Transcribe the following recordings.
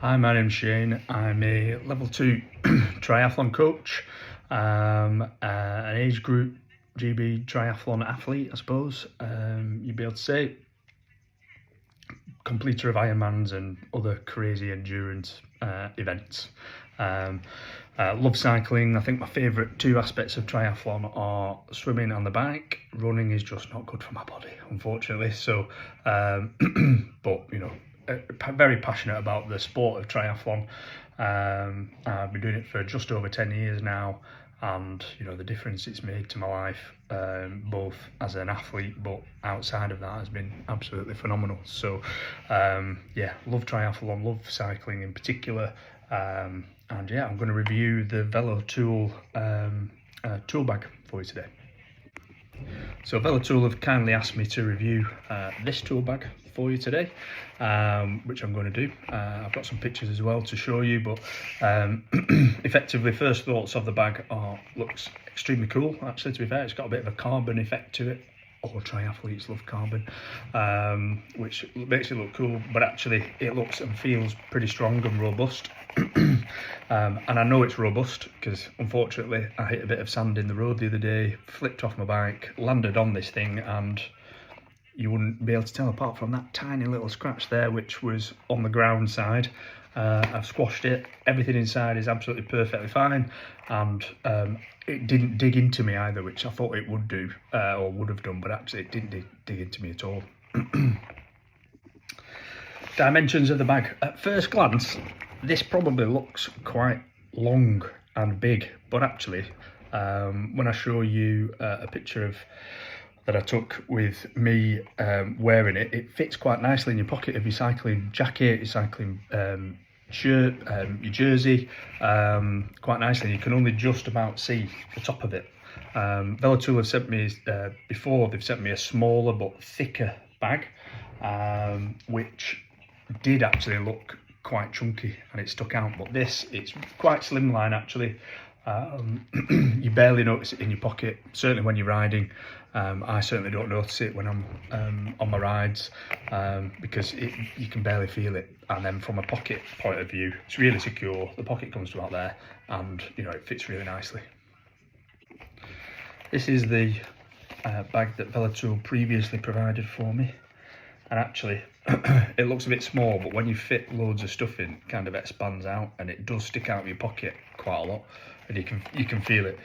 Hi, my name's Shayne. I'm a level 2 triathlon coach, an age group GB triathlon athlete, I suppose you'd be able to say. Completer of Ironmans and other crazy endurance events. Love cycling. I think my favourite two aspects of triathlon are swimming and the bike. Running is just not good for my body, unfortunately. So, but you know, very passionate about the sport of triathlon. I've been doing it for just over 10 years now, and you know the difference it's made to my life, both as an athlete but outside of that has been absolutely phenomenal. So yeah, love triathlon, love cycling in particular, and yeah, I'm going to review the Velo-Tool tool bag for you today. So Velo-Tool have kindly asked me to review this tool bag for you today, which I'm going to do. I've got some pictures as well to show you, but effectively first thoughts of the bag looks extremely cool. Actually, to be fair, it's got a bit of a carbon effect to it. All triathletes love carbon, which makes it look cool, but actually it looks and feels pretty strong and robust. And I know it's robust because unfortunately I hit a bit of sand in the road the other day, flipped off my bike, landed on this thing, and you wouldn't be able to tell apart from that tiny little scratch there, which was on the ground side. I've squashed it. Everything inside is absolutely perfectly fine, and it didn't dig into me either, which I thought it would do, or would have done, but actually it didn't dig into me at all. Dimensions of the bag. At first glance, this probably looks quite long and big, but actually, when I show you a picture of that I took with me wearing it, it fits quite nicely in your pocket of your cycling jacket, your cycling shirt, your jersey, quite nicely. You can only just about see the top of it. Velo-Tool have sent me, before they've sent me a smaller but thicker bag, which did actually look quite chunky and it stuck out, but this, it's quite slimline actually. You barely notice it in your pocket, certainly when you're riding. I certainly don't notice it when I'm on my rides, because you can barely feel it. And then from a pocket point of view, it's really secure. The pocket comes to out there, and you know it fits really nicely. This is the bag that Velo-Tool previously provided for me, and actually it looks a bit small, but when you fit loads of stuff in, it kind of expands out and it does stick out of your pocket quite a lot, and you can feel it.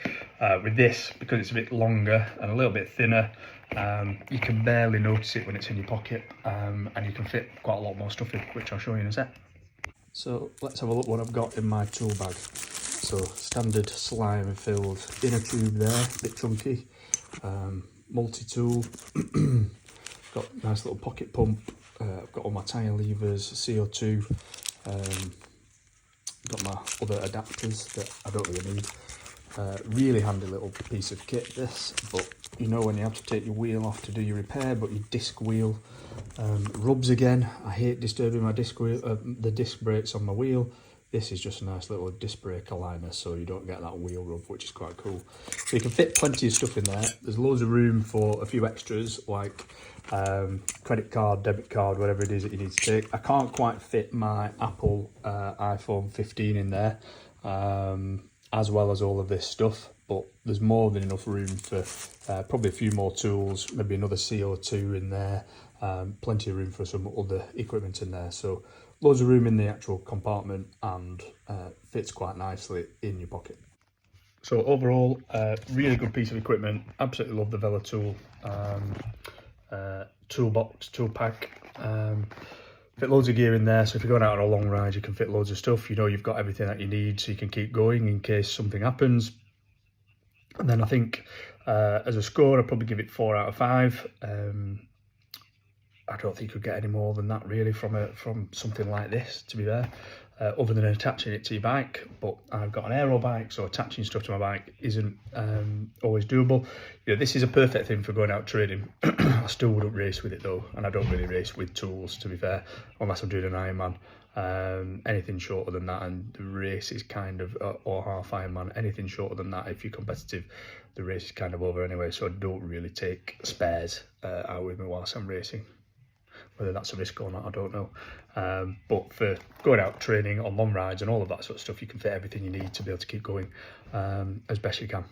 With this, because it's a bit longer and a little bit thinner, you can barely notice it when it's in your pocket, and you can fit quite a lot more stuff in, which I'll show you in a sec. So let's have a look what I've got in my tool bag. So standard slime filled inner tube there, a bit chunky, multi-tool, got a nice little pocket pump, I've got all my tyre levers, CO2, got my other adapters that I don't really need. Really handy little piece of kit this, but you know when you have to take your wheel off to do your repair, but your disc wheel rubs again. I hate disturbing my disc wheel, the disc brakes on my wheel. This is just a nice little disc brake aligner, so you don't get that wheel rub, which is quite cool. So you can fit plenty of stuff in there. There's loads of room for a few extras, like credit card, debit card, whatever it is that you need to take. I can't quite fit my Apple iPhone 15 in there, as well as all of this stuff, but there's more than enough room for probably a few more tools, maybe another CO2 in there, plenty of room for some other equipment in there. So loads of room in the actual compartment, and fits quite nicely in your pocket. So overall, really good piece of equipment. Absolutely love the Velo-Tool toolbox, tool pack. Fit loads of gear in there, so if you're going out on a long ride, you can fit loads of stuff. You know you've got everything that you need, so you can keep going in case something happens. And then I think as a score, I'd probably give it 4 out of 5. I don't think you could get any more than that really from something like this, to be fair, other than attaching it to your bike. But I've got an aero bike, so attaching stuff to my bike isn't always doable. You know, this is a perfect thing for going out trading. I still wouldn't race with it though, and I don't really race with tools, to be fair, unless I'm doing an Ironman. Anything shorter than that, and the race is kind of, or half Ironman, anything shorter than that, if you're competitive, the race is kind of over anyway. So I don't really take spares out with me whilst I'm racing. Whether that's a risk or not, I don't know. But for going out training on long rides and all of that sort of stuff, you can fit everything you need to be able to keep going as best you can.